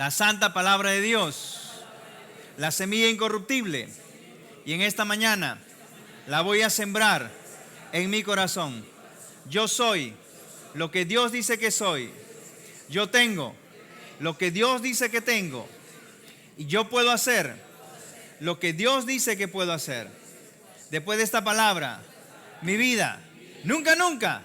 la santa palabra de Dios, la semilla incorruptible. Y en esta mañana la voy a sembrar en mi corazón. Yo soy lo que Dios dice que soy. Yo tengo lo que Dios dice que tengo. Y yo puedo hacer lo que Dios dice que puedo hacer. Después de esta palabra, mi vida nunca, nunca,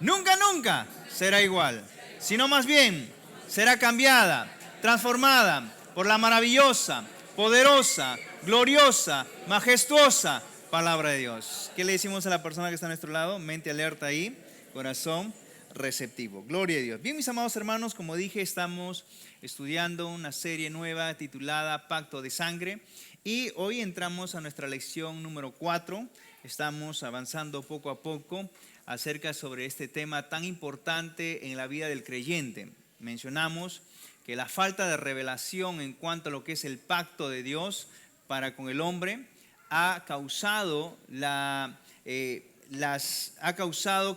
nunca, nunca será igual, sino más bien será cambiada, transformada por la maravillosa, poderosa, gloriosa, majestuosa palabra de Dios. ¿Qué le decimos a la persona que está a nuestro lado? Mente alerta ahí, corazón receptivo. Gloria a Dios. Bien, mis amados hermanos, como dije, estamos estudiando una serie nueva titulada Pacto de Sangre. Y hoy entramos a nuestra lección número 4. Estamos avanzando poco a poco acerca sobre este tema tan importante en la vida del creyente. Mencionamos que la falta de revelación en cuanto a lo que es el pacto de Dios para con el hombre ha causado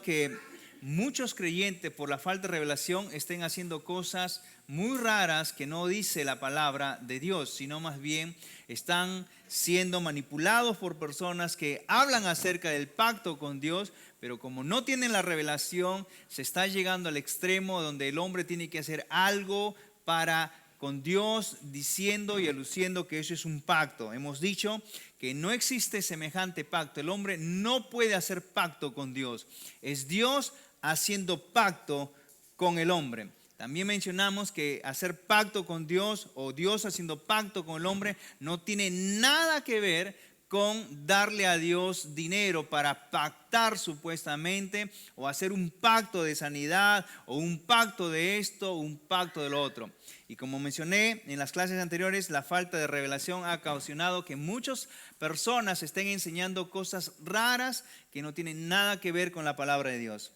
que muchos creyentes, por la falta de revelación, estén haciendo cosas muy raras que no dice la palabra de Dios, sino más bien están siendo manipulados por personas que hablan acerca del pacto con Dios, pero como no tienen la revelación, se está llegando al extremo donde el hombre tiene que hacer algo para con Dios, diciendo y aluciendo que eso es un pacto. Hemos dicho que no existe semejante pacto. El hombre no puede hacer pacto con Dios. Es Dios haciendo pacto con el hombre. También mencionamos que hacer pacto con Dios o Dios haciendo pacto con el hombre no tiene nada que ver con darle a Dios dinero para pactar supuestamente o hacer un pacto de sanidad o un pacto de esto o un pacto de lo otro. Y como mencioné en las clases anteriores, la falta de revelación ha ocasionado que muchas personas estén enseñando cosas raras que no tienen nada que ver con la palabra de Dios.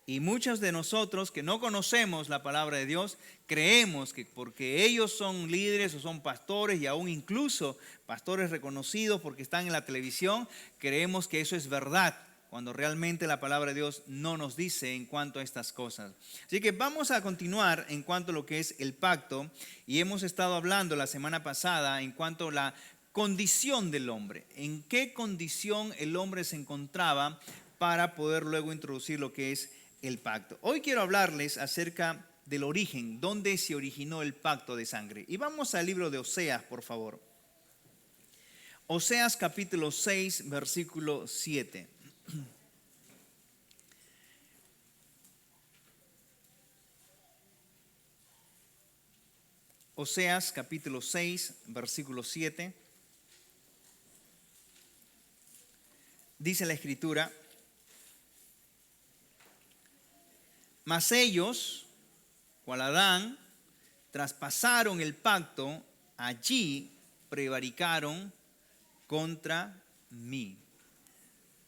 Y muchos de nosotros que no conocemos la palabra de Dios, creemos que porque ellos son líderes o son pastores y aún incluso pastores reconocidos porque están en la televisión, creemos que eso es verdad, cuando realmente la palabra de Dios no nos dice en cuanto a estas cosas. Así que vamos a continuar en cuanto a lo que es el pacto, y hemos estado hablando la semana pasada en cuanto a la condición del hombre, en qué condición el hombre se encontraba para poder luego introducir lo que es el pacto. Hoy quiero hablarles acerca del origen, dónde se originó el pacto de sangre. Y vamos al libro de Oseas, por favor. Oseas capítulo 6, versículo 7. Oseas capítulo 6, versículo 7. Dice la Escritura: mas ellos, cual Adán, traspasaron el pacto, allí prevaricaron contra mí.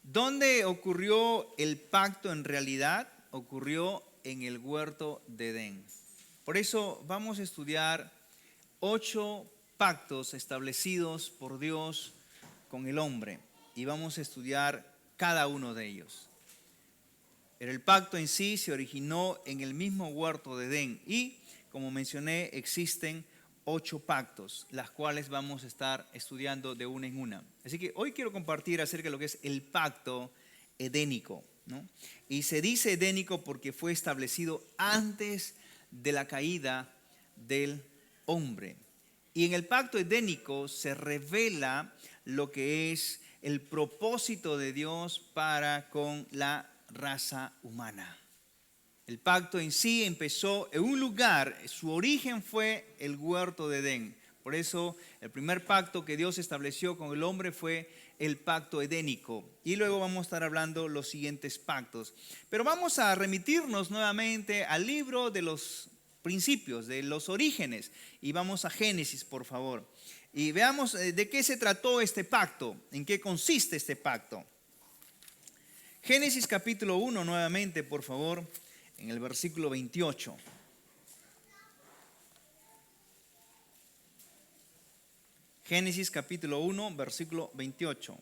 ¿Dónde ocurrió el pacto en realidad? Ocurrió en el huerto de Edén. Por eso vamos a estudiar 8 pactos establecidos por Dios con el hombre y vamos a estudiar cada uno de ellos. Pero el pacto en sí se originó en el mismo huerto de Edén y, como mencioné, existen 8 pactos, las cuales vamos a estar estudiando de una en una. Así que hoy quiero compartir acerca de lo que es el pacto edénico, ¿no? Y se dice edénico porque fue establecido antes de la caída del hombre. Y en el pacto edénico se revela lo que es el propósito de Dios para con la raza humana. El pacto en sí empezó en un lugar, su origen fue el huerto de Edén. Por eso el primer pacto que Dios estableció con el hombre fue el pacto edénico. Y luego vamos a estar hablando los siguientes pactos. Pero vamos a remitirnos nuevamente al libro de los principios, de los orígenes. Y vamos a Génesis, por favor. Y veamos de qué se trató este pacto, en qué consiste este pacto. Génesis capítulo 1 nuevamente, por favor, en el versículo 28. Génesis capítulo 1, versículo 28.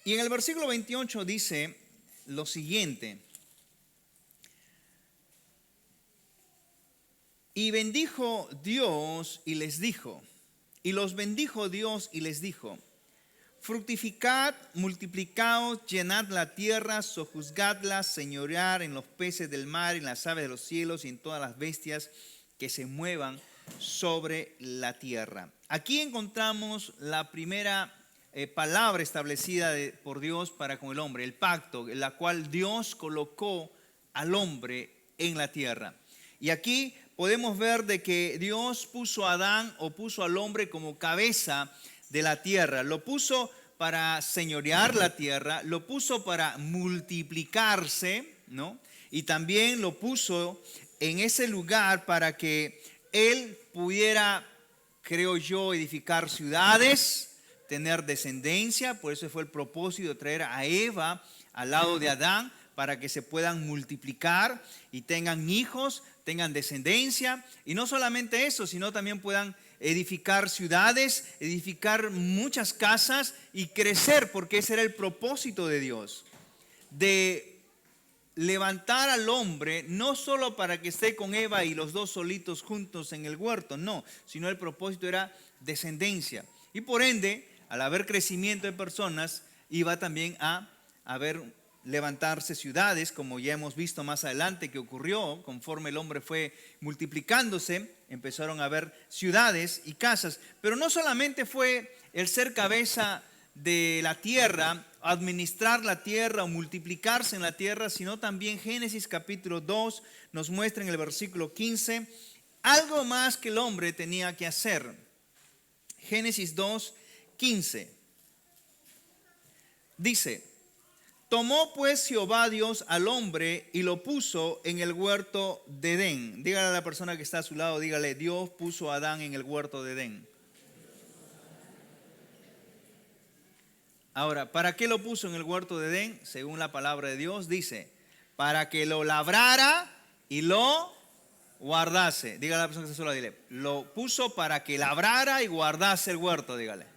Y en el versículo 28 dice lo siguiente. Y bendijo Dios y les dijo, y los bendijo Dios y les dijo, fructificad, multiplicaos, llenad la tierra, sojuzgadla, señorear en los peces del mar, en las aves de los cielos y en todas las bestias que se muevan sobre la tierra. Aquí encontramos la primera palabra establecida por Dios para con el hombre, el pacto, en la cual Dios colocó al hombre en la tierra. Y aquí podemos ver de que Dios puso a Adán o puso al hombre como cabeza de la tierra. Lo puso para señorear la tierra, lo puso para multiplicarse, ¿no? Y también lo puso en ese lugar para que él pudiera, creo yo, edificar ciudades, tener descendencia. Por eso fue el propósito de traer a Eva al lado de Adán, para que se puedan multiplicar y tengan hijos, tengan descendencia. Y no solamente eso, sino también puedan edificar ciudades, edificar muchas casas y crecer, porque ese era el propósito de Dios, de levantar al hombre, no solo para que esté con Eva y los dos solitos juntos en el huerto, no, sino el propósito era descendencia. Y por ende, al haber crecimiento de personas, iba también a haber levantarse ciudades, como ya hemos visto más adelante que ocurrió. Conforme el hombre fue multiplicándose, empezaron a haber ciudades y casas. Pero no solamente fue el ser cabeza de la tierra, administrar la tierra o multiplicarse en la tierra, sino también Génesis capítulo 2 nos muestra en el versículo 15 algo más que el hombre tenía que hacer. Génesis 2, 15 dice: tomó pues Jehová Dios al hombre y lo puso en el huerto de Edén. Dígale a la persona que está a su lado, dígale: Dios puso a Adán en el huerto de Edén. Ahora, ¿para qué lo puso en el huerto de Edén? Según la palabra de Dios, dice, para que lo labrara y lo guardase. Dígale a la persona que está a su lado, dile: lo puso para que labrara y guardase el huerto, dígale.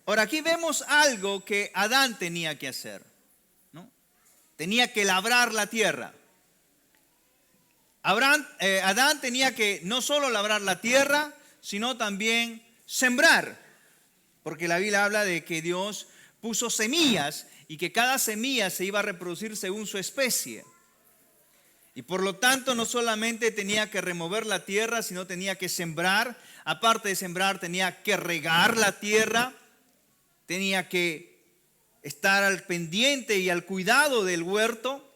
Ahora, aquí vemos algo que Adán tenía que hacer, ¿no? Tenía que labrar la tierra. Adán tenía que no solo labrar la tierra, sino también sembrar. Porque la Biblia habla de que Dios puso semillas y que cada semilla se iba a reproducir según su especie. Y por lo tanto no solamente tenía que remover la tierra, sino tenía que sembrar. Aparte de sembrar, tenía que regar la tierra. Tenía que estar al pendiente y al cuidado del huerto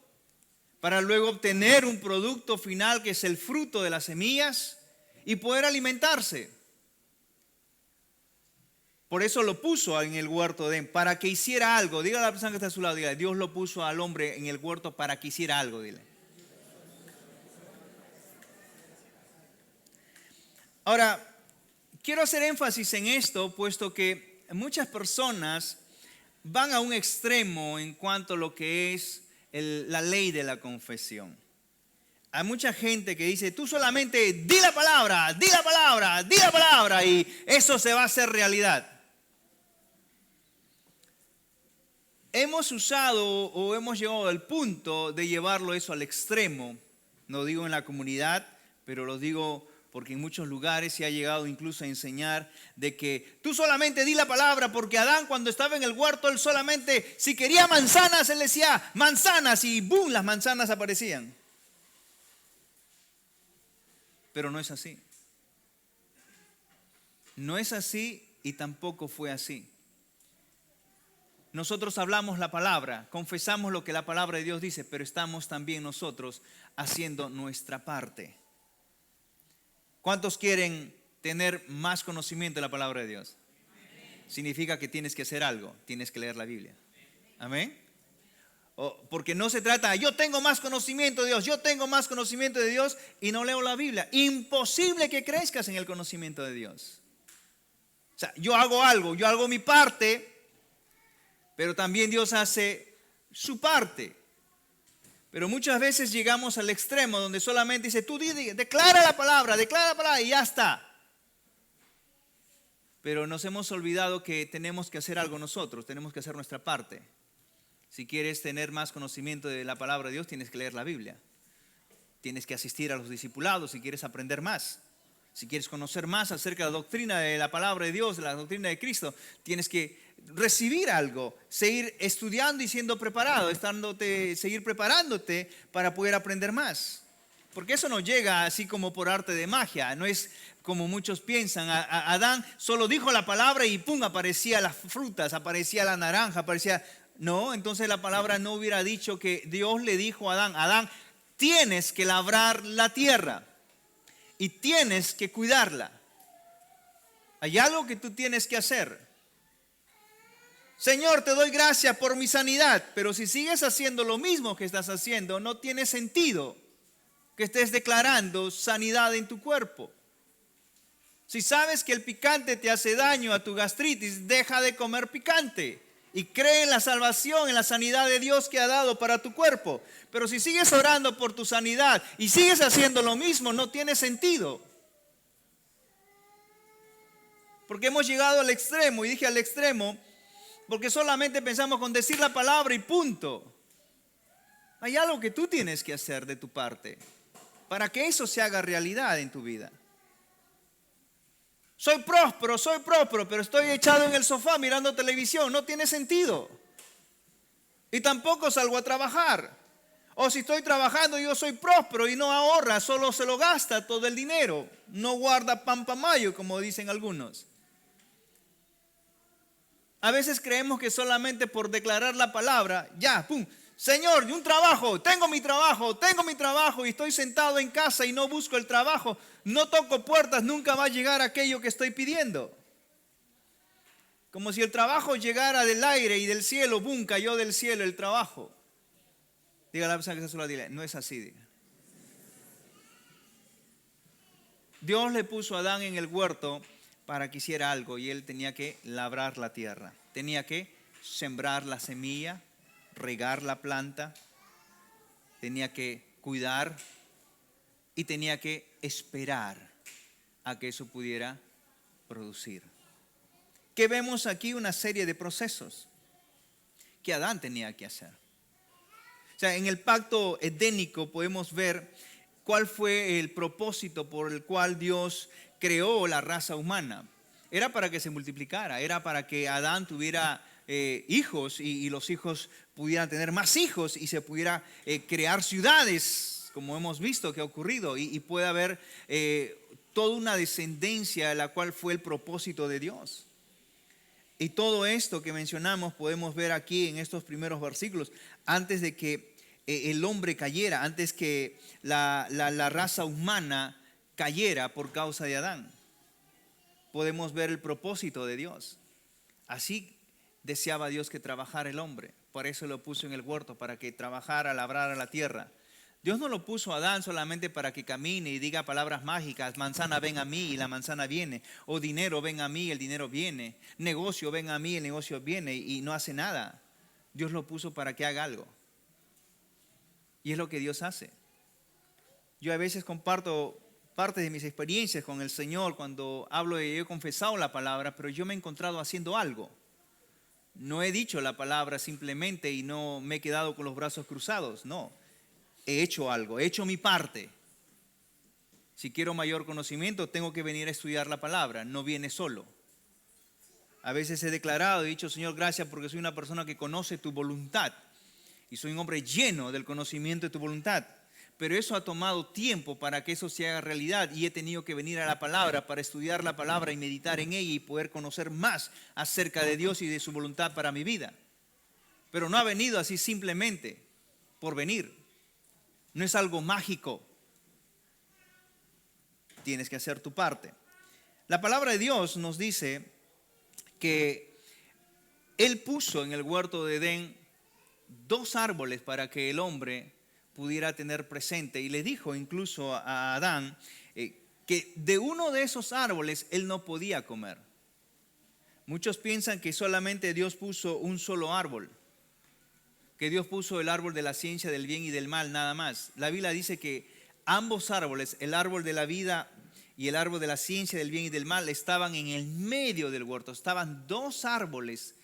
para luego obtener un producto final que es el fruto de las semillas y poder alimentarse. Por eso lo puso en el huerto de Edén, para que hiciera algo. Dígale a la persona que está a su lado, dígale: Dios lo puso al hombre en el huerto para que hiciera algo, dile. Ahora, quiero hacer énfasis en esto, puesto que muchas personas van a un extremo en cuanto a lo que es la ley de la confesión. Hay mucha gente que dice: tú solamente di la palabra, di la palabra, di la palabra y eso se va a hacer realidad. Hemos usado o hemos llegado al punto de llevarlo eso al extremo. No digo en la comunidad, pero lo digo porque en muchos lugares se ha llegado incluso a enseñar de que tú solamente di la palabra, porque Adán, cuando estaba en el huerto, él solamente, si quería manzanas, él decía manzanas y ¡boom!, las manzanas aparecían. Pero no es así. No es así y tampoco fue así. Nosotros hablamos la palabra, confesamos lo que la palabra de Dios dice, pero estamos también nosotros haciendo nuestra parte. ¿Cuántos quieren tener más conocimiento de la palabra de Dios? Significa que tienes que hacer algo, tienes que leer la Biblia. Amén. Porque no se trata, yo tengo más conocimiento de Dios, yo tengo más conocimiento de Dios y no leo la Biblia. Imposible que crezcas en el conocimiento de Dios. O sea, yo hago algo, yo hago mi parte, pero también Dios hace su parte. Pero muchas veces llegamos al extremo donde solamente dice: tú declara la palabra y ya está. pero nos hemos olvidado que tenemos que hacer algo nosotros, tenemos que hacer nuestra parte. Si quieres tener más conocimiento de la palabra de Dios, tienes que leer la Biblia. Tienes que asistir a los discipulados si quieres aprender más. Si quieres conocer más acerca de la doctrina de la palabra de Dios, de la doctrina de Cristo, tienes que recibir algo, seguir estudiando y siendo preparado, seguir preparándote para poder aprender más. Porque eso no llega así como por arte de magia, no es como muchos piensan. Adán solo dijo la palabra y pum, aparecía las frutas, aparecía la naranja, aparecía... No, entonces la palabra no hubiera dicho que Dios le dijo a Adán, Adán, tienes que labrar la tierra y tienes que cuidarla. Hay algo que tú tienes que hacer. Señor, te doy gracias por mi sanidad, pero si sigues haciendo lo mismo que estás haciendo, no tiene sentido que estés declarando sanidad en tu cuerpo. Si sabes que el picante te hace daño a tu gastritis, deja de comer picante y cree en la salvación, en la sanidad de Dios que ha dado para tu cuerpo. Pero si sigues orando por tu sanidad y sigues haciendo lo mismo, no tiene sentido. Porque hemos llegado al extremo, y dije al extremo, porque solamente pensamos con decir la palabra y punto. Hay algo que tú tienes que hacer de tu parte para que eso se haga realidad en tu vida. Soy próspero, pero estoy echado en el sofá mirando televisión. No tiene sentido. Y tampoco salgo a trabajar. O si estoy trabajando, yo soy próspero y no ahorra, solo se lo gasta todo el dinero. No guarda pan pa' mayo, como dicen algunos. A veces creemos que solamente por declarar la palabra, ya, pum, Señor, tengo mi trabajo y estoy sentado en casa y no busco el trabajo, no toco puertas, nunca va a llegar aquello que estoy pidiendo. Como si el trabajo llegara del aire y del cielo, boom, cayó del cielo el trabajo. Diga a la persona que está sola, dile, no es así, diga. Dios le puso a Adán en el huerto para que hiciera algo y él tenía que labrar la tierra, tenía que sembrar la semilla, regar la planta, tenía que cuidar y tenía que esperar a que eso pudiera producir. Que vemos aquí una serie de procesos que Adán tenía que hacer. O sea, en el pacto edénico podemos ver cuál fue el propósito por el cual Dios creó la raza humana. Era para que se multiplicara, era para que Adán tuviera hijos y los hijos pudieran tener más hijos y se pudiera crear ciudades, como hemos visto que ha ocurrido, y puede haber toda una descendencia de la cual fue el propósito de Dios. Y todo esto que mencionamos podemos ver aquí en estos primeros versículos, antes de que el hombre cayera, antes que la raza humana cayera por causa de Adán. Podemos ver el propósito de Dios. Así deseaba Dios que trabajara el hombre. Por eso lo puso en el huerto, para que trabajara, labrara la tierra. Dios no lo puso a Adán solamente para que camine y diga palabras mágicas. Manzana, ven a mí, y la manzana viene. O dinero, ven a mí, el dinero viene. Negocio, ven a mí, el negocio viene, y no hace nada. Dios lo puso para que haga algo. Y es lo que Dios hace. Yo a veces comparto parte de mis experiencias con el Señor cuando hablo de yo he confesado la palabra, pero yo me he encontrado haciendo algo. No he dicho la palabra simplemente y no me he quedado con los brazos cruzados, no. He hecho algo, he hecho mi parte. Si quiero mayor conocimiento, tengo que venir a estudiar la palabra, no viene solo. A veces he declarado, he dicho, Señor, gracias porque soy una persona que conoce tu voluntad y soy un hombre lleno del conocimiento de tu voluntad. Pero eso ha tomado tiempo para que eso se haga realidad y he tenido que venir a la palabra para estudiar la palabra y meditar en ella y poder conocer más acerca de Dios y de su voluntad para mi vida. Pero no ha venido así simplemente por venir. No es algo mágico. Tienes que hacer tu parte. La palabra de Dios nos dice que Él puso en el huerto de Edén 2 árboles para que el hombre pudiera tener presente, y le dijo incluso a Adán que de uno de esos árboles él no podía comer. Muchos piensan que solamente Dios puso un solo árbol, que Dios puso el árbol de la ciencia del bien y del mal, nada más. La Biblia dice que ambos árboles, el árbol de la vida y el árbol de la ciencia del bien y del mal estaban en el medio del huerto. Estaban dos árboles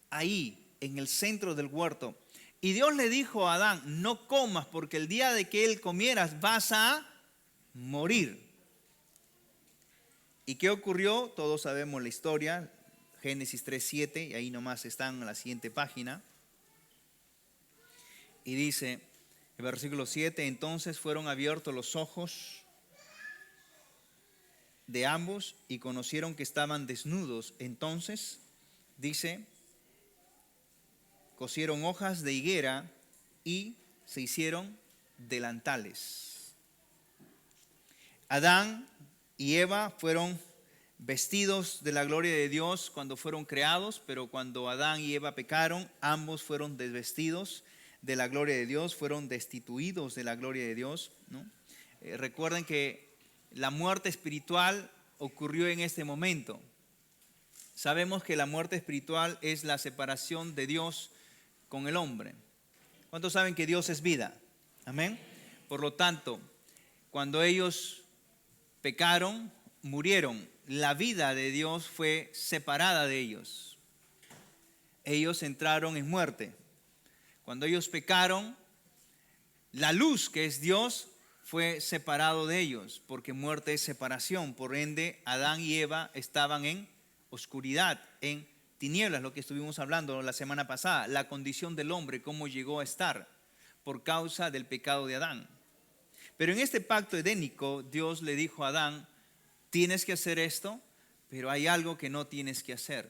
ahí, en el centro del huerto. Y Dios le dijo a Adán, no comas porque el día de que él comieras vas a morir. ¿Y qué ocurrió? Todos sabemos la historia, Génesis 3:7, y ahí nomás están en la siguiente página. Y dice, el versículo 7, entonces fueron abiertos los ojos de ambos y conocieron que estaban desnudos. Entonces, dice, cosieron hojas de higuera y se hicieron delantales. Adán y Eva fueron vestidos de la gloria de Dios cuando fueron creados, pero cuando Adán y Eva pecaron, ambos fueron desvestidos de la gloria de Dios, fueron destituidos de la gloria de Dios, ¿no? Recuerden que la muerte espiritual ocurrió en este momento. Sabemos que la muerte espiritual es la separación de Dios con el hombre. ¿Cuántos saben que Dios es vida? Amén. Por lo tanto, cuando ellos pecaron, murieron, la vida de Dios fue separada de ellos. Ellos entraron en muerte. Cuando ellos pecaron, la luz que es Dios fue separado de ellos, porque muerte es separación. Por ende, Adán y Eva estaban en oscuridad, en tinieblas, lo que estuvimos hablando la semana pasada, la condición del hombre, cómo llegó a estar por causa del pecado de Adán. Pero en este pacto edénico, Dios le dijo a Adán, tienes que hacer esto, pero hay algo que no tienes que hacer.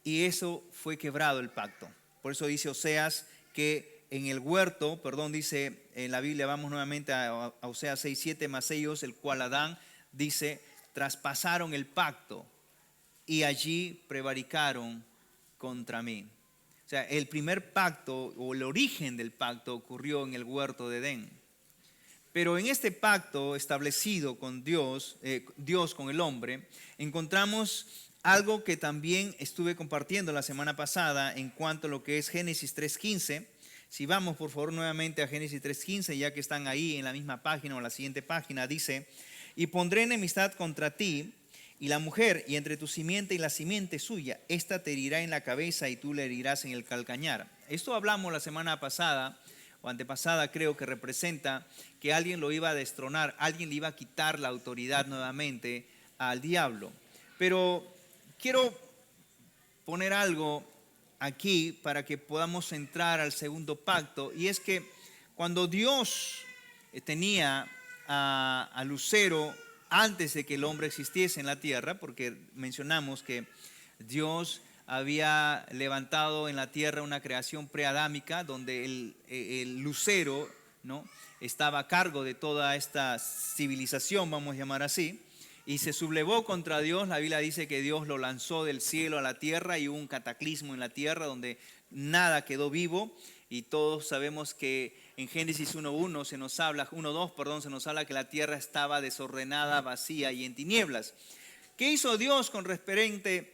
Y eso fue quebrado el pacto. Por eso dice Oseas que en el huerto, dice en la Biblia, vamos nuevamente a Oseas 6:7, mas ellos, el cual Adán, dice, traspasaron el pacto y allí prevaricaron contra mí. O sea, el primer pacto o el origen del pacto ocurrió en el huerto de Edén. Pero en este pacto establecido con Dios, Dios con el hombre, encontramos algo que también estuve compartiendo la semana pasada en cuanto a lo que es Génesis 3:15. Si vamos por favor nuevamente a Génesis 3:15, ya que están ahí en la misma página o la siguiente página, dice, y pondré enemistad contra ti y la mujer, y entre tu simiente y la simiente suya, esta te herirá en la cabeza y tú le herirás en el calcañar. Esto hablamos la semana pasada o antepasada, creo que representa que alguien lo iba a destronar, alguien le iba a quitar la autoridad nuevamente al diablo. Pero quiero poner algo aquí para que podamos entrar al segundo pacto, y es que cuando Dios tenía a Lucero antes de que el hombre existiese en la tierra, porque mencionamos que Dios había levantado en la tierra una creación preadámica donde el lucero, ¿no?, estaba a cargo de toda esta civilización, vamos a llamar así, y se sublevó contra Dios. La Biblia dice que Dios lo lanzó del cielo a la tierra y hubo un cataclismo en la tierra donde nada quedó vivo, y todos sabemos que en Génesis 1:2 se nos habla que la tierra estaba desordenada, vacía y en tinieblas. ¿Qué hizo Dios con referente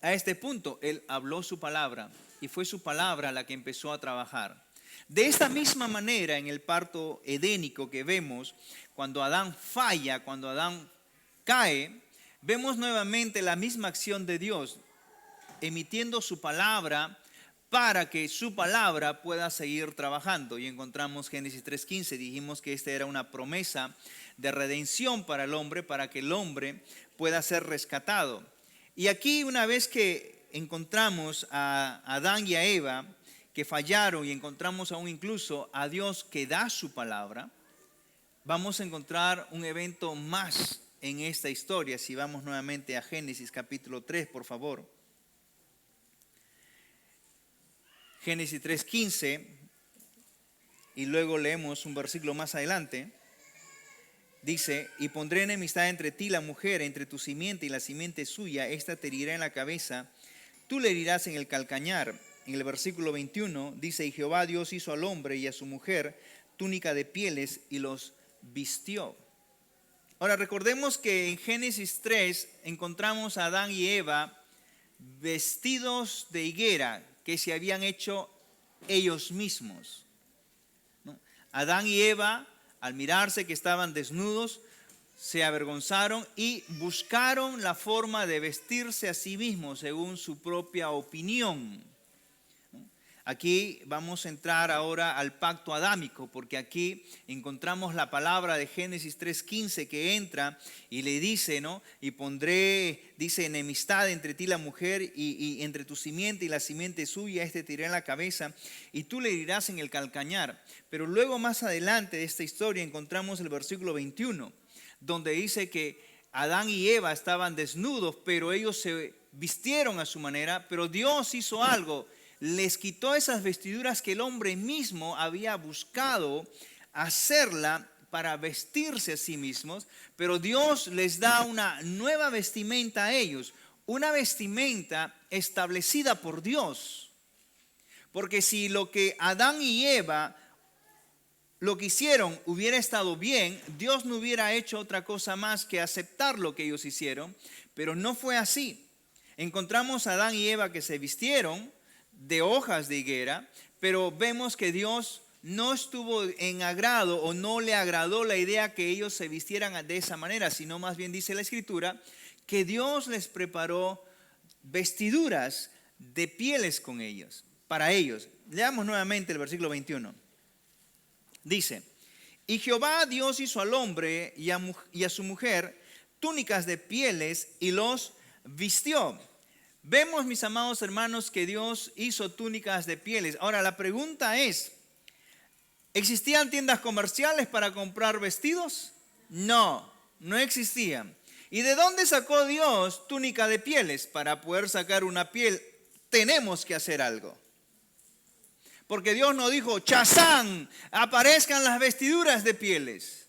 a este punto? Él habló su palabra y fue su palabra la que empezó a trabajar. De esta misma manera, en el pacto edénico que vemos, cuando Adán falla, cuando Adán cae, vemos nuevamente la misma acción de Dios, emitiendo su palabra para que su palabra pueda seguir trabajando. Y encontramos Génesis 3:15, dijimos que esta era una promesa de redención para el hombre, para que el hombre pueda ser rescatado. Y aquí, una vez que encontramos a Adán y a Eva que fallaron, y encontramos aún incluso a Dios que da su palabra, vamos a encontrar un evento más en esta historia. Si vamos nuevamente a Génesis capítulo 3, por favor. Génesis 3:15, y luego leemos un versículo más adelante. Dice, y pondré enemistad entre ti y la mujer, entre tu simiente y la simiente suya, esta te herirá en la cabeza, tú le herirás en el calcañar. En el versículo 21 dice, y Jehová Dios hizo al hombre y a su mujer túnica de pieles y los vistió. Ahora recordemos que en Génesis 3 encontramos a Adán y Eva vestidos de higuera que se habían hecho ellos mismos, ¿no? Adán y Eva, al mirarse que estaban desnudos, se avergonzaron y buscaron la forma de vestirse a sí mismos según su propia opinión. Aquí vamos a entrar ahora al pacto adámico, porque aquí encontramos la palabra de Génesis 3:15 que entra y le dice, ¿no? Y pondré, dice, enemistad entre ti y la mujer y entre tu simiente y la simiente suya, te herirá en la cabeza y tú le herirás en el calcañar. Pero luego más adelante de esta historia encontramos el versículo 21, donde dice que Adán y Eva estaban desnudos, pero ellos se vistieron a su manera, pero Dios hizo algo. Les quitó esas vestiduras que el hombre mismo había buscado hacerla para vestirse a sí mismos, pero Dios les da una nueva vestimenta a ellos, una vestimenta establecida por Dios. Porque si lo que Adán y Eva lo que hicieron hubiera estado bien, Dios no hubiera hecho otra cosa más que aceptar lo que ellos hicieron, pero no fue así. Encontramos a Adán y Eva que se vistieron de hojas de higuera, pero vemos que Dios no estuvo en agrado o no le agradó la idea que ellos se vistieran de esa manera, sino más bien dice la Escritura que Dios les preparó vestiduras de pieles con ellos, para ellos. Leamos nuevamente el versículo 21. Dice, y Jehová Dios hizo al hombre y a su mujer túnicas de pieles y los vistió. Vemos, mis amados hermanos, que Dios hizo túnicas de pieles. Ahora la pregunta es, ¿existían tiendas comerciales para comprar vestidos? No, no existían. ¿Y de dónde sacó Dios túnica de pieles? Para poder sacar una piel tenemos que hacer algo. Porque Dios no dijo, ¡chazán! Aparezcan las vestiduras de pieles.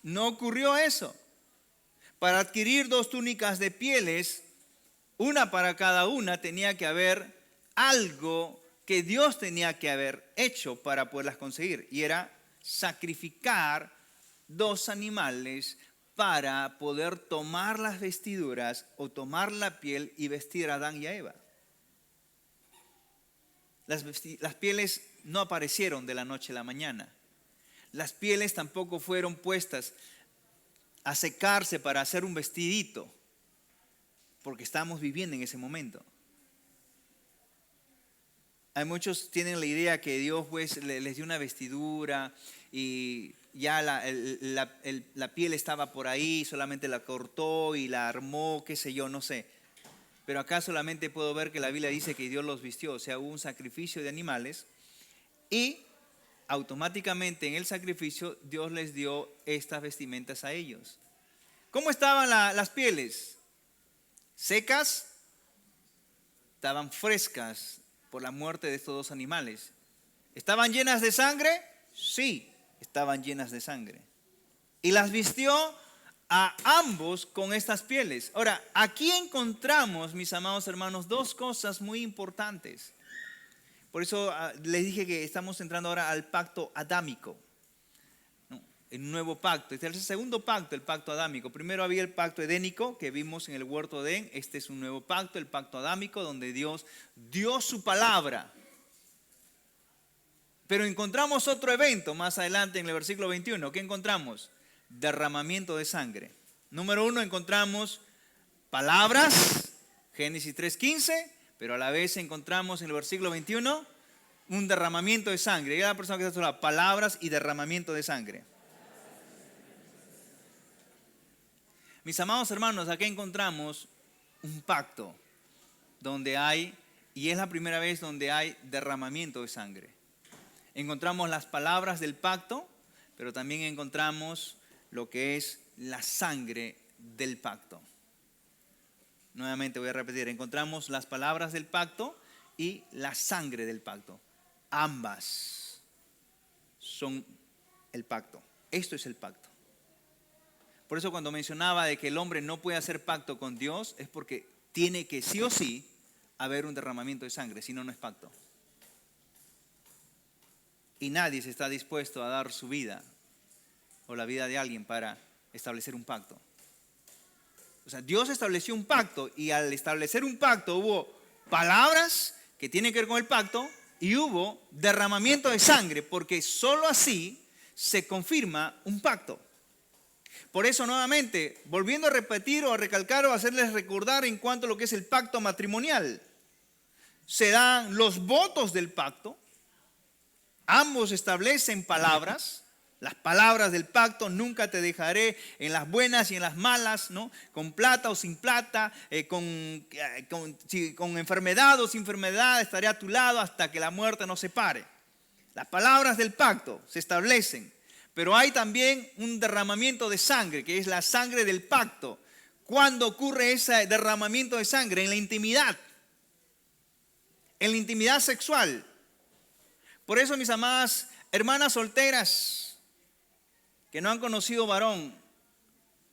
No ocurrió eso. Para adquirir 2 túnicas de pieles, una para cada una, tenía que haber algo que Dios tenía que haber hecho para poderlas conseguir. Y era sacrificar 2 animales para poder tomar las vestiduras o tomar la piel y vestir a Adán y a Eva. Las pieles no aparecieron de la noche a la mañana. Las pieles tampoco fueron puestas a secarse para hacer un vestidito, porque estamos viviendo en ese momento. Hay muchos que tienen la idea que Dios pues les dio una vestidura y ya la piel estaba por ahí, solamente la cortó y la armó, qué sé yo, no sé. Pero acá solamente puedo ver que la Biblia dice que Dios los vistió, o sea, hubo un sacrificio de animales y automáticamente en el sacrificio Dios les dio estas vestimentas a ellos. ¿Cómo estaban las pieles? ¿Secas? Estaban frescas por la muerte de estos 2 animales. ¿Estaban llenas de sangre? Sí, estaban llenas de sangre. Y las vistió a ambos con estas pieles. Ahora, aquí encontramos, mis amados hermanos, 2 cosas muy importantes. Por eso les dije que estamos entrando ahora al pacto adámico, ¿no? El nuevo pacto. Este es el segundo pacto, el pacto adámico. Primero había el pacto edénico que vimos en el huerto de Edén. Este es un nuevo pacto, el pacto adámico, donde Dios dio su palabra. Pero encontramos otro evento más adelante en el versículo 21. ¿Qué encontramos? Derramamiento de sangre. Número 1, encontramos palabras, Génesis 3:15, pero a la vez encontramos en el versículo 21 un derramamiento de sangre. Y la persona que está a su lado, palabras y derramamiento de sangre. Mis amados hermanos, aquí encontramos un pacto donde hay, y es la primera vez donde hay derramamiento de sangre. Encontramos las palabras del pacto, pero también encontramos lo que es la sangre del pacto. Nuevamente voy a repetir, encontramos las palabras del pacto y la sangre del pacto. Ambas son el pacto. Esto es el pacto. Por eso cuando mencionaba de que el hombre no puede hacer pacto con Dios, es porque tiene que sí o sí haber un derramamiento de sangre, si no, no es pacto. Y nadie se está dispuesto a dar su vida o la vida de alguien para establecer un pacto. O sea, Dios estableció un pacto y al establecer un pacto hubo palabras que tienen que ver con el pacto y hubo derramamiento de sangre, porque solo así se confirma un pacto. Por eso nuevamente, volviendo a repetir o a recalcar o a hacerles recordar en cuanto a lo que es el pacto matrimonial. Se dan los votos del pacto, ambos establecen palabras, las palabras del pacto: nunca te dejaré en las buenas y en las malas, ¿no? Con plata o sin plata, con enfermedad o sin enfermedad, estaré a tu lado hasta que la muerte nos separe. Las palabras del pacto se establecen, pero hay también un derramamiento de sangre, que es la sangre del pacto. ¿Cuándo ocurre ese derramamiento de sangre? En la intimidad sexual. Por eso, mis amadas hermanas solteras que no han conocido varón,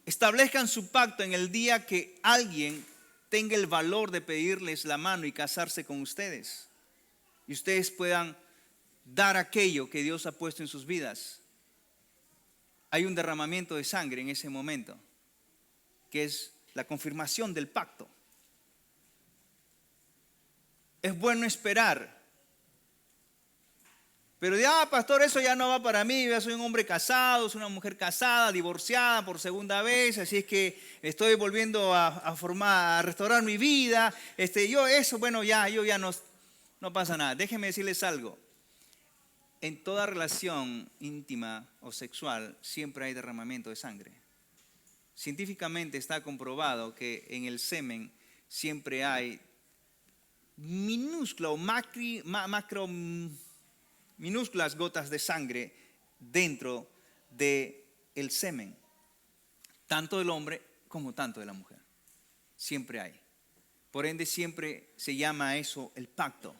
establezcan su pacto en el día que alguien tenga el valor de pedirles la mano y casarse con ustedes, y ustedes puedan dar aquello que Dios ha puesto en sus vidas. Hay un derramamiento de sangre en ese momento, que es la confirmación del pacto. Es bueno esperar. Pero ya, pastor, eso ya no va para mí. Yo soy un hombre casado, soy una mujer casada, divorciada por segunda vez, así es que estoy volviendo a restaurar mi vida. Yo ya no pasa nada. Déjenme decirles algo. En toda relación íntima o sexual siempre hay derramamiento de sangre. Científicamente está comprobado que en el semen siempre hay minúsculas gotas de sangre dentro del semen, tanto del hombre como tanto de la mujer. Siempre hay. Por ende, siempre se llama a eso el pacto.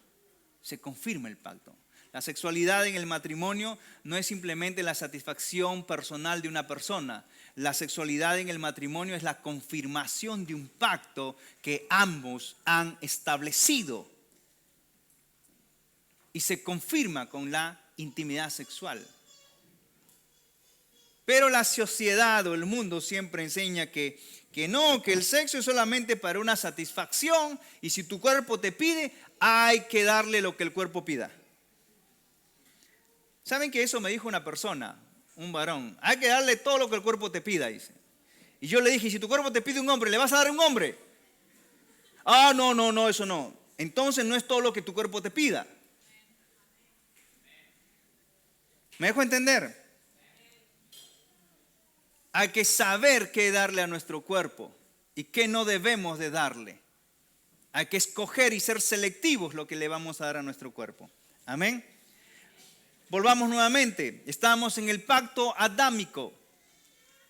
Se confirma el pacto. La sexualidad en el matrimonio no es simplemente la satisfacción personal de una persona. La sexualidad en el matrimonio es la confirmación de un pacto que ambos han establecido. Y se confirma con la intimidad sexual. Pero la sociedad o el mundo siempre enseña que el sexo es solamente para una satisfacción, y si tu cuerpo te pide, hay que darle lo que el cuerpo pida. ¿Saben que eso me dijo una persona, un varón? Hay que darle todo lo que el cuerpo te pida, dice. Y yo le dije: si tu cuerpo te pide un hombre, ¿le vas a dar un hombre? Ah, no, eso no. Entonces no es todo lo que tu cuerpo te pida. ¿Me dejo entender? Hay que saber qué darle a nuestro cuerpo y qué no debemos de darle. Hay que escoger y ser selectivos lo que le vamos a dar a nuestro cuerpo. Amén. Volvamos nuevamente. Estamos en el pacto adámico,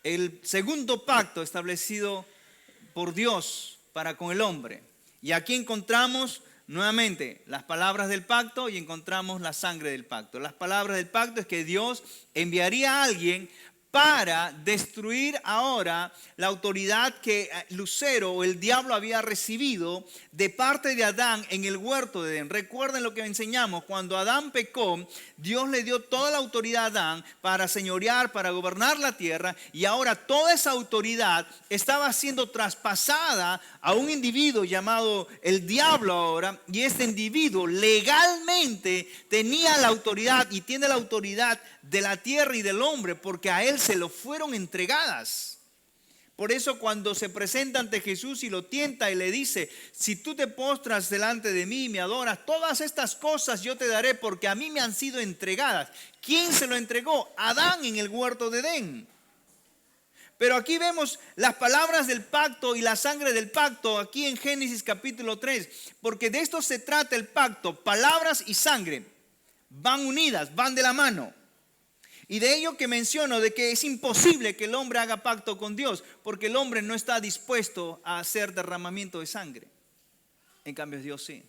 el segundo pacto establecido por Dios para con el hombre. Y aquí encontramos nuevamente las palabras del pacto y encontramos la sangre del pacto. Las palabras del pacto es que Dios enviaría a alguien para destruir ahora la autoridad que Lucero o el diablo había recibido de parte de Adán en el huerto de Edén. Recuerden lo que enseñamos: cuando Adán pecó, Dios le dio toda la autoridad a Adán para señorear, para gobernar la tierra, y ahora toda esa autoridad estaba siendo traspasada a un individuo llamado el diablo ahora, y este individuo legalmente tenía la autoridad y tiene la autoridad de la tierra y del hombre, porque a él se lo fueron entregadas. Por eso cuando se presenta ante Jesús y lo tienta y le dice: si tú te postras delante de mí y me adoras, todas estas cosas yo te daré porque a mí me han sido entregadas. ¿Quién se lo entregó? Adán en el huerto de Edén. Pero aquí vemos las palabras del pacto y la sangre del pacto aquí en Génesis capítulo 3, porque de esto se trata el pacto. Palabras y sangre van unidas, van de la mano. Y de ello que menciono, de que es imposible que el hombre haga pacto con Dios, porque el hombre no está dispuesto a hacer derramamiento de sangre. En cambio Dios sí.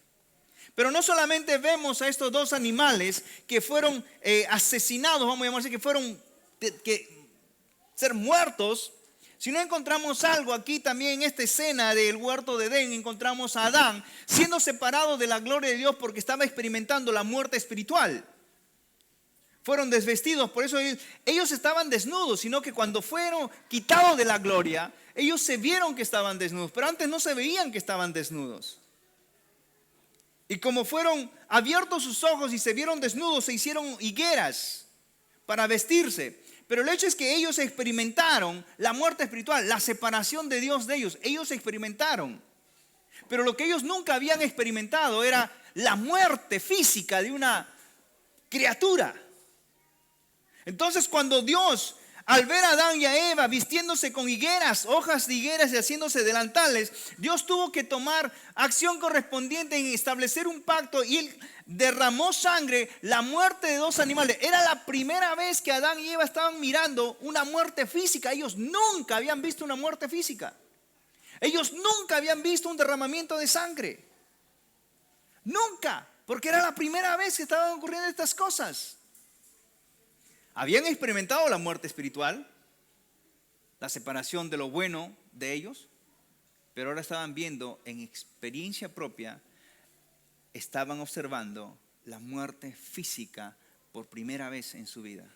Pero no solamente vemos a estos dos animales que fueron asesinados, vamos a llamarse, que fueron ser muertos, sino encontramos algo aquí también en esta escena del huerto de Edén. Encontramos a Adán siendo separado de la gloria de Dios porque estaba experimentando la muerte espiritual. Fueron desvestidos, por eso ellos estaban desnudos, sino que cuando fueron quitados de la gloria, ellos se vieron que estaban desnudos, pero antes no se veían que estaban desnudos. Y como fueron abiertos sus ojos y se vieron desnudos, se hicieron higueras para vestirse. Pero el hecho es que ellos experimentaron la muerte espiritual, la separación de Dios de ellos. Ellos experimentaron. Pero lo que ellos nunca habían experimentado era la muerte física de una criatura. Entonces cuando Dios, al ver a Adán y a Eva vistiéndose con higueras, hojas de higueras y haciéndose delantales, Dios tuvo que tomar acción correspondiente en establecer un pacto, y Él derramó sangre, la muerte de dos animales. Era la primera vez que Adán y Eva estaban mirando una muerte física. Ellos nunca habían visto una muerte física. Ellos nunca habían visto un derramamiento de sangre. Nunca, porque era la primera vez que estaban ocurriendo estas cosas. Habían experimentado la muerte espiritual, la separación de lo bueno de ellos, pero ahora estaban viendo en experiencia propia, estaban observando la muerte física por primera vez en su vida.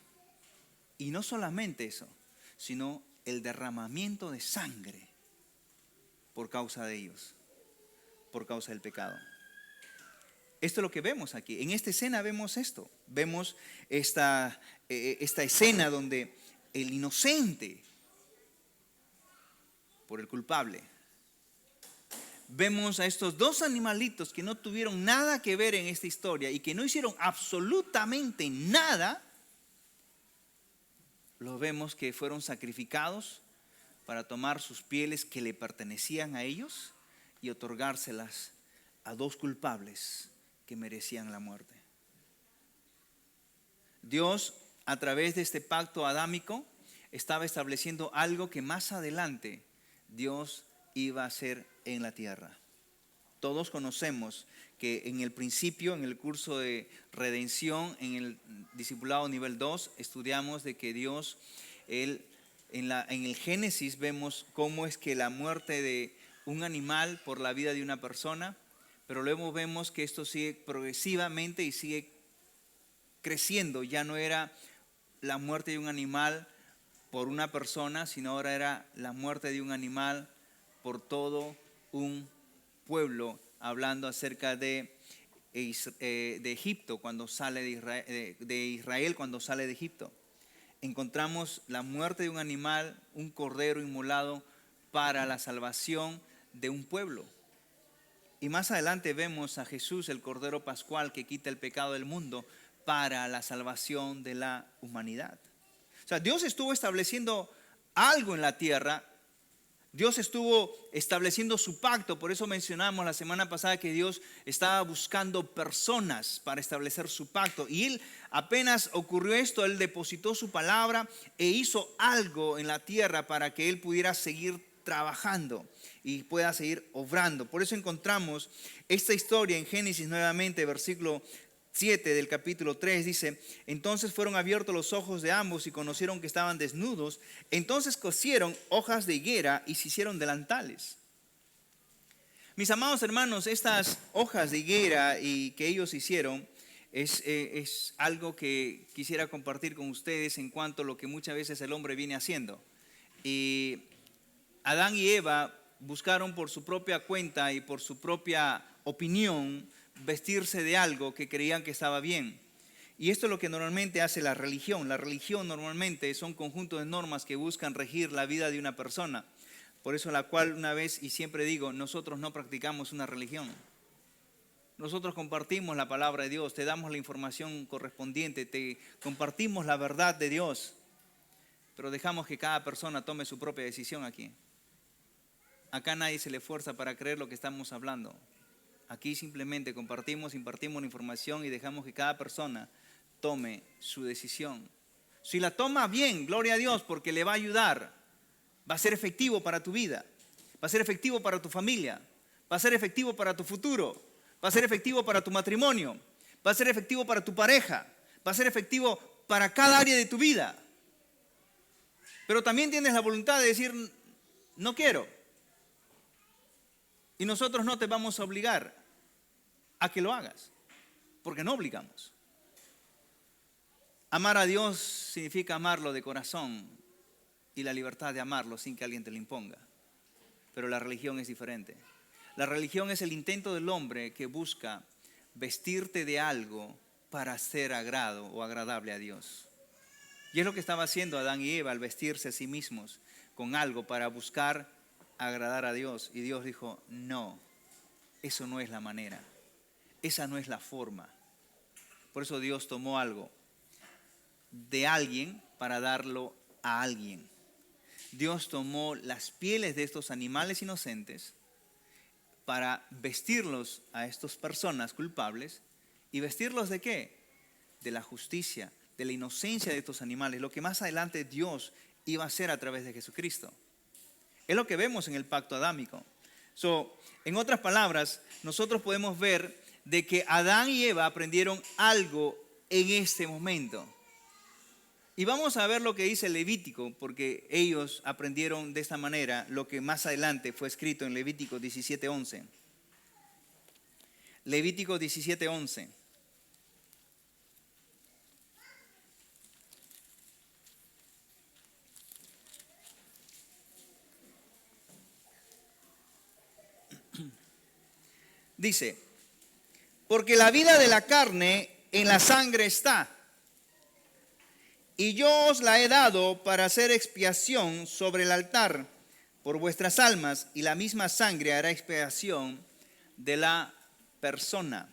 Y no solamente eso, sino el derramamiento de sangre por causa de ellos, por causa del pecado. Esto es lo que vemos aquí. En esta escena vemos esto. Vemos esta escena donde el inocente por el culpable. Vemos a estos dos animalitos que no tuvieron nada que ver en esta historia y que no hicieron absolutamente nada. Los vemos que fueron sacrificados para tomar sus pieles que le pertenecían a ellos y otorgárselas a dos culpables que merecían la muerte. Dios, a través de este pacto adámico, estaba estableciendo algo que más adelante Dios iba a hacer en la tierra. Todos conocemos que en el principio, en el curso de redención, en el discipulado nivel 2, estudiamos de que Dios, en el Génesis vemos cómo es que la muerte de un animal por la vida de una persona, pero luego vemos que esto sigue progresivamente y sigue creciendo. Ya no era la muerte de un animal por una persona, sino ahora era la muerte de un animal por todo un pueblo, hablando acerca de Egipto cuando sale de Israel cuando sale de Egipto. Encontramos la muerte de un animal, un cordero inmolado para la salvación de un pueblo. Y más adelante vemos a Jesús, el Cordero Pascual, que quita el pecado del mundo para la salvación de la humanidad. O sea, Dios estuvo estableciendo algo en la tierra. Dios estuvo estableciendo su pacto. Por eso mencionamos la semana pasada que Dios estaba buscando personas para establecer su pacto. Y Él, apenas ocurrió esto, Él depositó su palabra e hizo algo en la tierra para que Él pudiera seguir trabajando y pueda seguir obrando. Por eso encontramos esta historia en Génesis nuevamente, versículo 7 del capítulo 3, dice: entonces fueron abiertos los ojos de ambos y conocieron que estaban desnudos. Entonces cosieron hojas de higuera y se hicieron delantales. Mis amados hermanos, estas hojas de higuera y que ellos hicieron es algo que quisiera compartir con ustedes en cuanto a lo que muchas veces el hombre viene haciendo. Y Adán y Eva buscaron por su propia cuenta y por su propia opinión vestirse de algo que creían que estaba bien. Y esto es lo que normalmente hace la religión. La religión normalmente son conjuntos de normas que buscan regir la vida de una persona. Por eso la cual una vez y siempre digo, nosotros no practicamos una religión. Nosotros compartimos la palabra de Dios, te damos la información correspondiente, te compartimos la verdad de Dios, pero dejamos que cada persona tome su propia decisión aquí. Acá nadie se le esfuerza para creer lo que estamos hablando. Aquí simplemente compartimos, impartimos la información y dejamos que cada persona tome su decisión. Si la toma bien, gloria a Dios, porque le va a ayudar. Va a ser efectivo para tu vida. Va a ser efectivo para tu familia. Va a ser efectivo para tu futuro. Va a ser efectivo para tu matrimonio. Va a ser efectivo para tu pareja. Va a ser efectivo para cada área de tu vida. Pero también tienes la voluntad de decir, no quiero. Y nosotros no te vamos a obligar a que lo hagas, porque no obligamos. Amar a Dios significa amarlo de corazón y la libertad de amarlo sin que alguien te lo imponga. Pero la religión es diferente. La religión es el intento del hombre que busca vestirte de algo para ser agrado o agradable a Dios. Y es lo que estaba haciendo Adán y Eva al vestirse a sí mismos con algo para buscar agradar a Dios. Y Dios dijo, no, eso no es la manera, esa no es la forma. Por eso Dios tomó algo de alguien para darlo a alguien. Dios tomó las pieles de estos animales inocentes para vestirlos a estas personas culpables. ¿Y vestirlos de qué? De la justicia, de la inocencia de estos animales, lo que más adelante Dios iba a hacer a través de Jesucristo. Es lo que vemos en el pacto adámico. En otras palabras, nosotros podemos ver de que Adán y Eva aprendieron algo en este momento. Y vamos a ver lo que dice Levítico, porque ellos aprendieron de esta manera lo que más adelante fue escrito en Levítico 17:11. Levítico 17:11. Dice, porque la vida de la carne en la sangre está, y yo os la he dado para hacer expiación sobre el altar por vuestras almas, y la misma sangre hará expiación de la persona.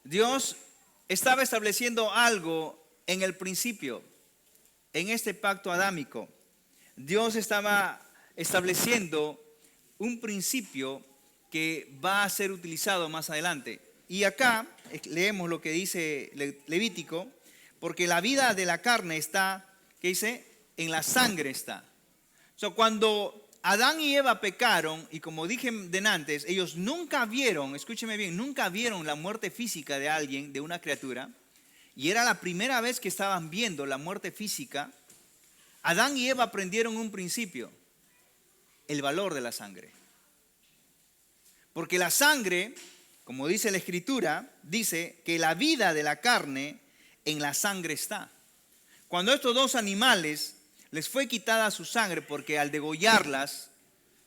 Dios estaba estableciendo algo en el principio, en este pacto adámico. Dios estaba estableciendo un principio que va a ser utilizado más adelante. Y acá leemos lo que dice Levítico, porque la vida de la carne está, ¿qué dice? En la sangre está. Cuando Adán y Eva pecaron, y como dije de antes, ellos nunca vieron, escúcheme bien, nunca vieron la muerte física de alguien, de una criatura, y era la primera vez que estaban viendo la muerte física. Adán y Eva aprendieron un principio: el valor de la sangre. Porque la sangre, como dice la Escritura, dice que la vida de la carne en la sangre está. Cuando estos dos animales les fue quitada su sangre, porque al degollarlas,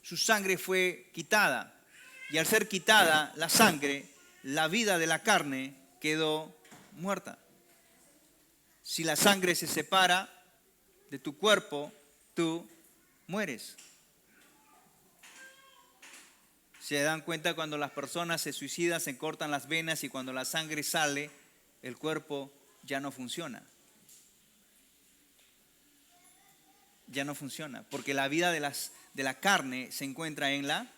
su sangre fue quitada. Y al ser quitada la sangre, la vida de la carne quedó muerta. Si la sangre se separa de tu cuerpo, tú mueres. Se dan cuenta cuando las personas se suicidan, se cortan las venas, y cuando la sangre sale, el cuerpo ya no funciona. Ya no funciona, porque la vida de la carne se encuentra en la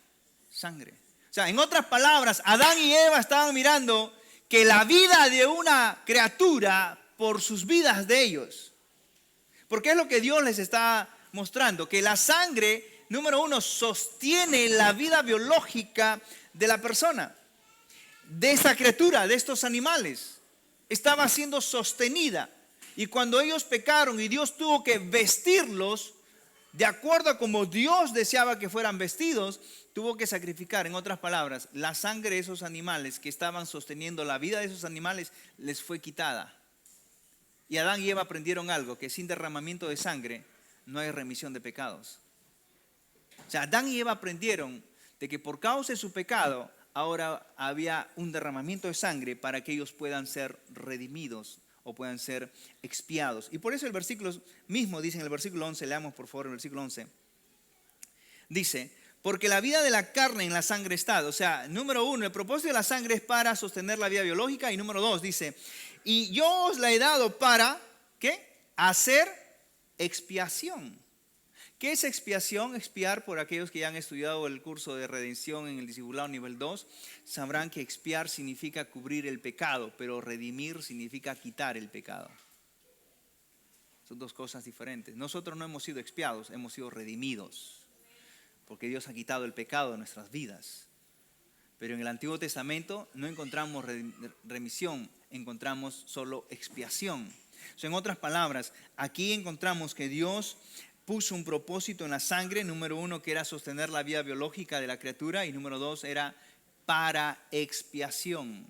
sangre. En otras palabras, Adán y Eva estaban mirando que la vida de una criatura por sus vidas de ellos. Porque es lo que Dios les está mostrando, que la sangre, número uno, sostiene la vida biológica de la persona, de esa criatura, de estos animales. Estaba siendo sostenida. Y cuando ellos pecaron y Dios tuvo que vestirlos de acuerdo a como Dios deseaba que fueran vestidos, tuvo que sacrificar. En otras palabras, la sangre de esos animales que estaban sosteniendo la vida de esos animales les fue quitada. Y Adán y Eva aprendieron algo: que sin derramamiento de sangre no hay remisión de pecados. Adán y Eva aprendieron de que por causa de su pecado ahora había un derramamiento de sangre para que ellos puedan ser redimidos o puedan ser expiados. Y por eso el versículo mismo dice en el versículo 11, leamos por favor el versículo 11. Dice, porque la vida de la carne en la sangre está. Número uno, el propósito de la sangre es para sostener la vida biológica. Y número dos, dice, y yo os la he dado para, ¿qué? Hacer expiación. ¿Qué es expiación? Expiar, por aquellos que ya han estudiado el curso de redención en el discipulado nivel 2, sabrán que expiar significa cubrir el pecado, pero redimir significa quitar el pecado. Son dos cosas diferentes. Nosotros no hemos sido expiados, hemos sido redimidos, porque Dios ha quitado el pecado de nuestras vidas. Pero en el Antiguo Testamento no encontramos remisión, encontramos solo expiación. En otras palabras, aquí encontramos que Dios puso un propósito en la sangre. Número uno, que era sostener la vida biológica de la criatura, y número dos, era para expiación.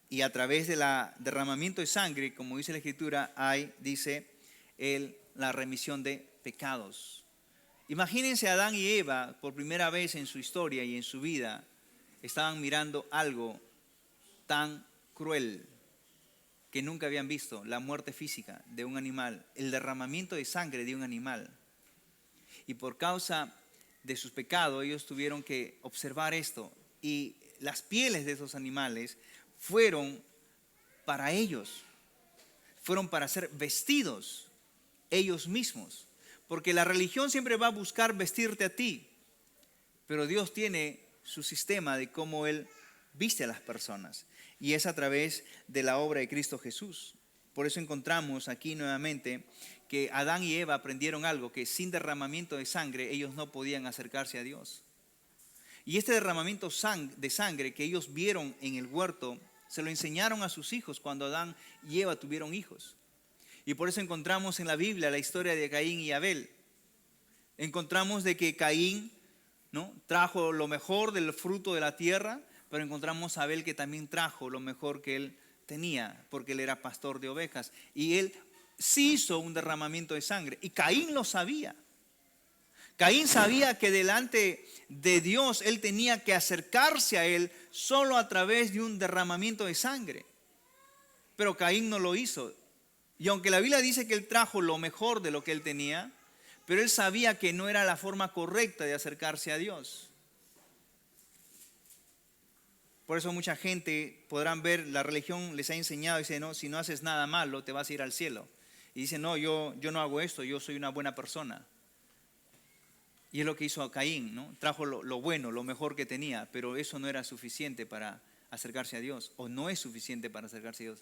Y a través del derramamiento de sangre, como dice la Escritura, hay, dice, la remisión de pecados. Imagínense a Adán y Eva, por primera vez en su historia y en su vida, estaban mirando algo tan cruel. que nunca habían visto, la muerte física de un animal, el derramamiento de sangre de un animal. Y por causa de sus pecados, ellos tuvieron que observar esto. Y las pieles de esos animales fueron para ellos, fueron para ser vestidos ellos mismos. Porque la religión siempre va a buscar vestirte a ti, pero Dios tiene su sistema de cómo Él viste a las personas. Y es a través de la obra de Cristo Jesús. Por eso encontramos aquí nuevamente que Adán y Eva aprendieron algo, que sin derramamiento de sangre ellos no podían acercarse a Dios. Y este derramamiento de sangre que ellos vieron en el huerto, se lo enseñaron a sus hijos cuando Adán y Eva tuvieron hijos. Y por eso encontramos en la Biblia la historia de Caín y Abel. Encontramos de que Caín, ¿no?, trajo lo mejor del fruto de la tierra, pero encontramos a Abel que también trajo lo mejor que él tenía, porque él era pastor de ovejas. Y él sí hizo un derramamiento de sangre. Y Caín lo sabía. Caín sabía que delante de Dios él tenía que acercarse a Él solo a través de un derramamiento de sangre. Pero Caín no lo hizo. Y aunque la Biblia dice que él trajo lo mejor de lo que él tenía, pero él sabía que no era la forma correcta de acercarse a Dios. Por eso mucha gente podrán ver, la religión les ha enseñado, dice, no, si no haces nada malo te vas a ir al cielo. Y dice, no, yo no hago esto, yo soy una buena persona. Y es lo que hizo Caín, ¿no? Trajo lo bueno, lo mejor que tenía, pero eso no era suficiente para acercarse a Dios, o no es suficiente para acercarse a Dios.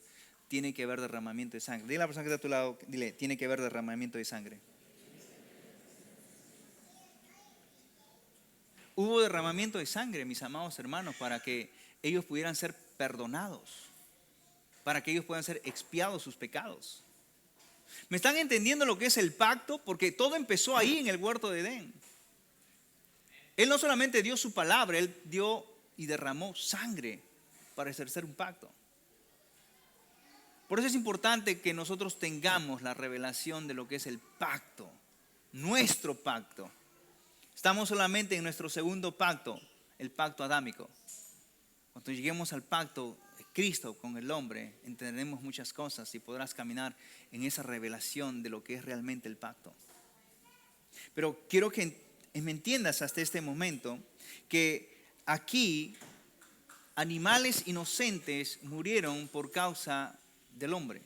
Tiene que haber derramamiento de sangre. Dile a la persona que está a tu lado, dile, tiene que haber derramamiento de sangre. Hubo derramamiento de sangre, mis amados hermanos, para que ellos pudieran ser perdonados, para que ellos puedan ser expiados sus pecados. ¿Me están entendiendo lo que es el pacto? Porque todo empezó ahí en el huerto de Edén. Él no solamente dio su palabra, Él dio y derramó sangre para ejercer un pacto. Por eso es importante que nosotros tengamos la revelación de lo que es el pacto, nuestro pacto. Estamos solamente en nuestro segundo pacto, el pacto adámico. Cuando lleguemos al pacto de Cristo con el hombre, entenderemos muchas cosas y podrás caminar en esa revelación de lo que es realmente el pacto. Pero quiero que me entiendas hasta este momento que aquí animales inocentes murieron por causa del hombre,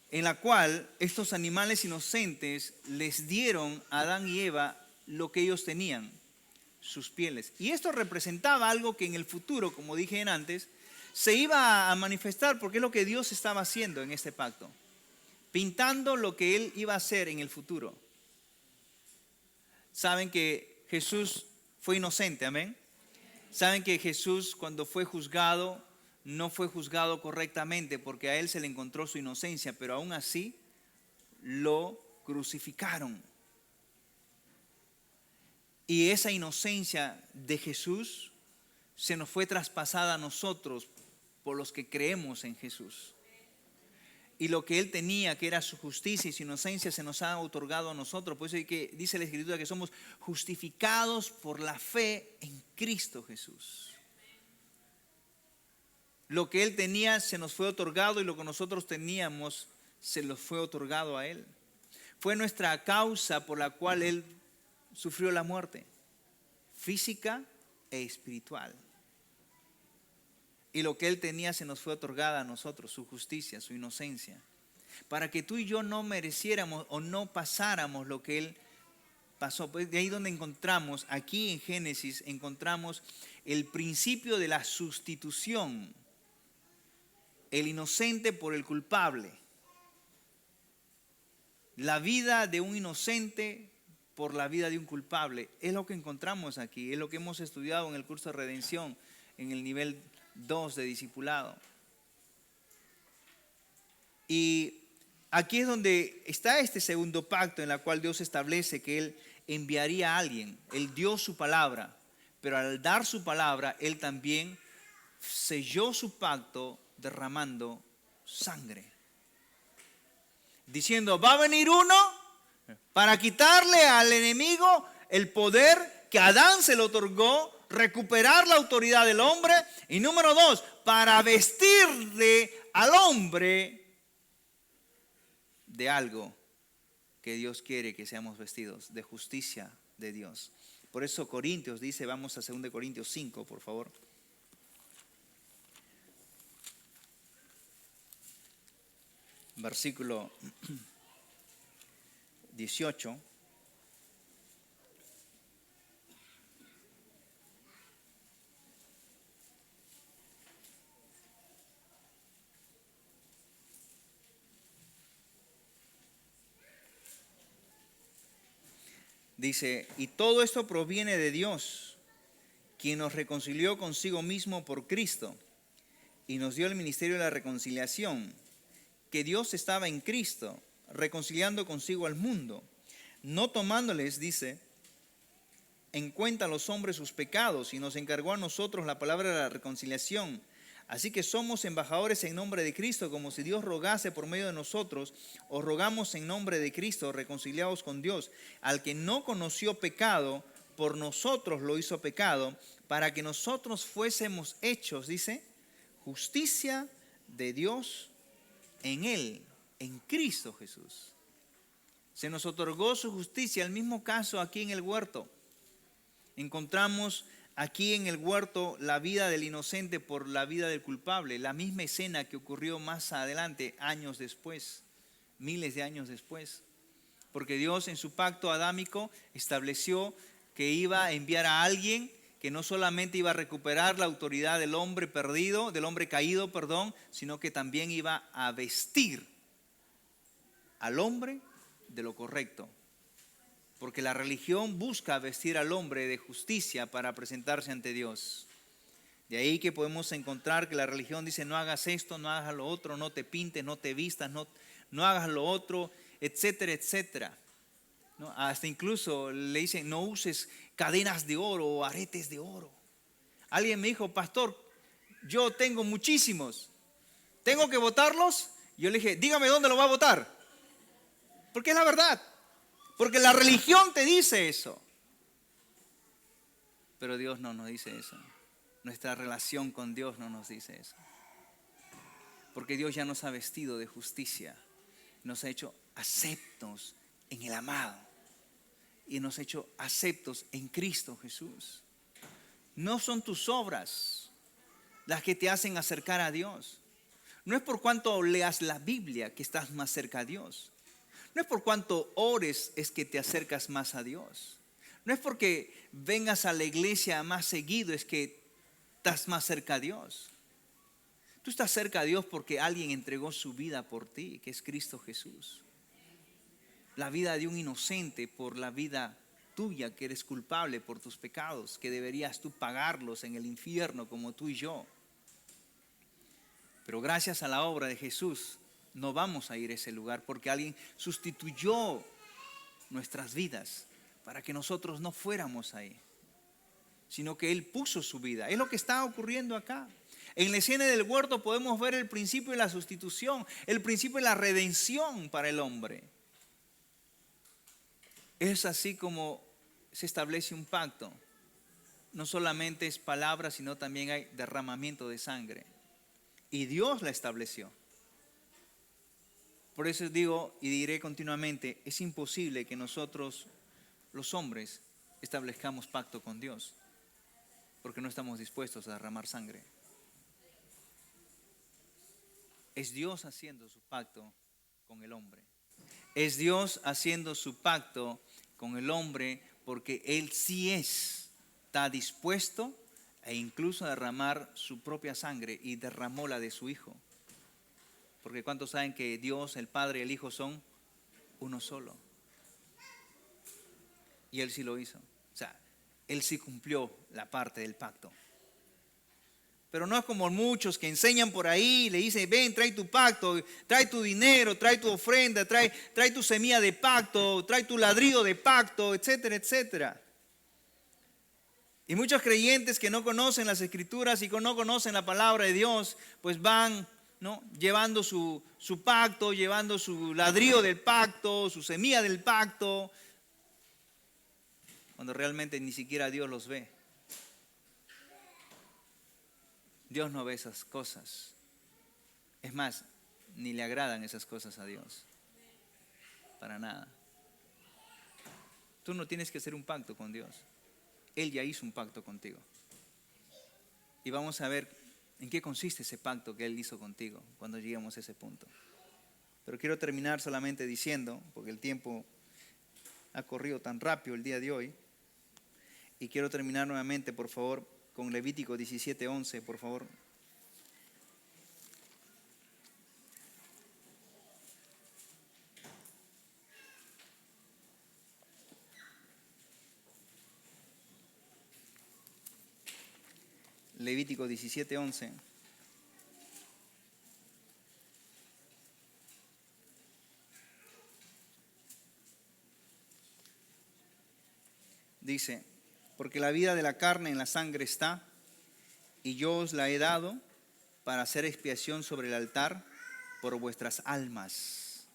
en la cual estos animales inocentes les dieron a Adán y Eva lo que ellos tenían, sus pieles. Y esto representaba algo que en el futuro, como dije antes, se iba a manifestar, porque es lo que Dios estaba haciendo en este pacto, pintando lo que Él iba a hacer en el futuro. Saben que Jesús fue inocente, amén. Saben que Jesús, cuando fue juzgado, no fue juzgado correctamente, porque a Él se le encontró su inocencia, pero aún así lo crucificaron. Y esa inocencia de Jesús se nos fue traspasada a nosotros por los que creemos en Jesús. Y lo que Él tenía, que era su justicia y su inocencia, se nos ha otorgado a nosotros. Por eso es que dice la Escritura que somos justificados por la fe en Cristo Jesús. Lo que Él tenía se nos fue otorgado, y lo que nosotros teníamos se nos fue otorgado a Él. Fue nuestra causa por la cual Él sufrió la muerte física e espiritual. Y lo que Él tenía se nos fue otorgada a nosotros, su justicia, su inocencia, para que tú y yo no mereciéramos o no pasáramos lo que Él pasó. Pues de ahí donde encontramos, aquí en Génesis, encontramos el principio de la sustitución. El inocente por el culpable. La vida de un inocente por la vida de un culpable. Es lo que encontramos aquí. Es lo que hemos estudiado en el curso de redención, en el nivel 2 de discipulado. Y aquí es donde está este segundo pacto, en la cual Dios establece que Él enviaría a alguien. Él dio su palabra, pero al dar su palabra, Él también selló su pacto derramando sangre, diciendo, va a venir uno para quitarle al enemigo el poder que Adán se le otorgó, recuperar la autoridad del hombre, y número 2, para vestirle al hombre de algo que Dios quiere que seamos vestidos, de justicia de Dios. Por eso Corintios dice, vamos a 2 Corintios 5, por favor. Versículo 18. Dice, y todo esto proviene de Dios, quien nos reconcilió consigo mismo por Cristo y nos dio el ministerio de la reconciliación, que Dios estaba en Cristo, reconciliando consigo al mundo, no tomándoles, dice, en cuenta a los hombres sus pecados, y nos encargó a nosotros la palabra de la reconciliación. Así que somos embajadores en nombre de Cristo, como si Dios rogase por medio de nosotros. Os rogamos en nombre de Cristo, reconciliados con Dios. Al que no conoció pecado, por nosotros lo hizo pecado, para que nosotros fuésemos hechos, dice, justicia de Dios en Él, en Cristo Jesús. Se nos otorgó su justicia. El mismo caso aquí en el huerto. Encontramos aquí en el huerto la vida del inocente por la vida del culpable. La misma escena que ocurrió más adelante, años después, miles de años después. Porque Dios en su pacto adámico estableció que iba a enviar a alguien que no solamente iba a recuperar la autoridad del hombre perdido, del hombre caído, sino que también iba a vestir al hombre de lo correcto. Porque la religión busca vestir al hombre de justicia para presentarse ante Dios. De ahí que podemos encontrar que la religión dice, no hagas esto, no hagas lo otro, no te pintes, no te vistas, no hagas lo otro, etcétera, etcétera. ¿No? Hasta incluso le dicen, no uses cadenas de oro o aretes de oro. Alguien me dijo, pastor, yo tengo muchísimos, ¿tengo que botarlos? Yo le dije, dígame dónde lo va a botar. Porque es la verdad. Porque la religión te dice eso. Pero Dios no nos dice eso. Nuestra relación con Dios no nos dice eso. Porque Dios ya nos ha vestido de justicia. Nos ha hecho aceptos en el amado. Y nos ha hecho aceptos en Cristo Jesús. No son tus obras las que te hacen acercar a Dios. No es por cuanto leas la Biblia que estás más cerca a Dios. No es por cuanto ores es que te acercas más a Dios. No es porque vengas a la iglesia más seguido es que estás más cerca a Dios. Tú estás cerca a Dios porque alguien entregó su vida por ti, que es Cristo Jesús. La vida de un inocente por la vida tuya, que eres culpable por tus pecados, que deberías tú pagarlos en el infierno como tú y yo. Pero gracias a la obra de Jesús, no vamos a ir a ese lugar porque alguien sustituyó nuestras vidas para que nosotros no fuéramos ahí, sino que Él puso su vida. Es lo que está ocurriendo acá. En la escena del huerto podemos ver el principio de la sustitución, el principio de la redención para el hombre. Es así como se establece un pacto. No solamente es palabra, sino también hay derramamiento de sangre. Y Dios la estableció. Por eso digo y diré continuamente, es imposible que nosotros, los hombres, establezcamos pacto con Dios, porque no estamos dispuestos a derramar sangre. Es Dios haciendo su pacto con el hombre. Es Dios haciendo su pacto con el hombre porque Él sí está dispuesto e incluso a derramar su propia sangre y derramó la de su Hijo. Porque ¿cuántos saben que Dios, el Padre y el Hijo son uno solo? Y Él sí lo hizo. O sea, Él sí cumplió la parte del pacto. Pero no es como muchos que enseñan por ahí, le dicen, ven, trae tu pacto, trae tu dinero, trae tu ofrenda, trae tu semilla de pacto, trae tu ladrillo de pacto, etcétera, etcétera. Y muchos creyentes que no conocen las Escrituras y que no conocen la palabra de Dios, pues van, ¿no?, llevando su pacto, llevando su ladrillo del pacto, su semilla del pacto, cuando realmente ni siquiera Dios los ve. Dios no ve esas cosas. Es más, ni le agradan esas cosas a Dios. Para nada. Tú no tienes que hacer un pacto con Dios. Él ya hizo un pacto contigo. Y vamos a ver en qué consiste ese pacto que Él hizo contigo cuando lleguemos a ese punto. Pero quiero terminar solamente diciendo, porque el tiempo ha corrido tan rápido el día de hoy, y quiero terminar nuevamente, por favor, con Levítico 17:11, por favor. Levítico 17:11. Dice, porque la vida de la carne en la sangre está, y yo os la he dado para hacer expiación sobre el altar por vuestras almas.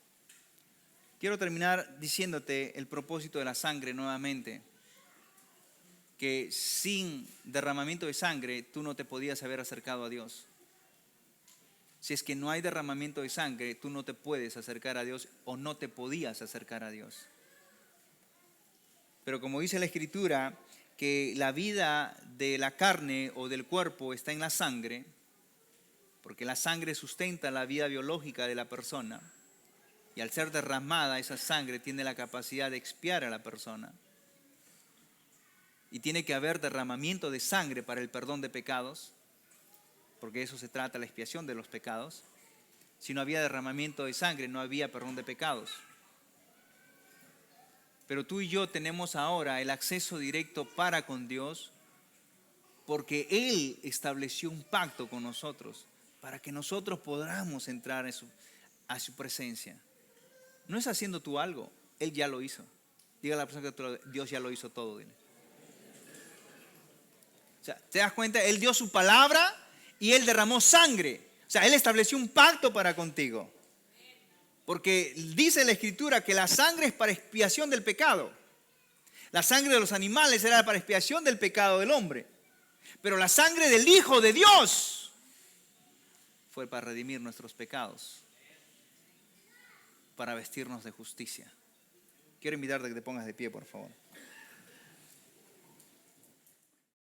Quiero terminar diciéndote el propósito de la sangre nuevamente, que sin derramamiento de sangre tú no te podías haber acercado a Dios. Si es que no hay derramamiento de sangre, tú no te puedes acercar a Dios o no te podías acercar a Dios. Pero como dice la Escritura, que la vida de la carne o del cuerpo está en la sangre, porque la sangre sustenta la vida biológica de la persona, y al ser derramada esa sangre tiene la capacidad de expiar a la persona. Y tiene que haber derramamiento de sangre para el perdón de pecados, porque de eso se trata la expiación de los pecados. Si no había derramamiento de sangre, no había perdón de pecados. Pero tú y yo tenemos ahora el acceso directo para con Dios, porque Él estableció un pacto con nosotros, para que nosotros podamos entrar a su presencia. No es haciendo tú algo, Él ya lo hizo. Diga a la persona que Dios ya lo hizo todo. Dile. O sea, ¿te das cuenta? Él dio su palabra y Él derramó sangre. O sea, Él estableció un pacto para contigo. Porque dice la Escritura que la sangre es para expiación del pecado. La sangre de los animales era para expiación del pecado del hombre. Pero la sangre del Hijo de Dios fue para redimir nuestros pecados, para vestirnos de justicia. Quiero invitarte a que te pongas de pie, por favor.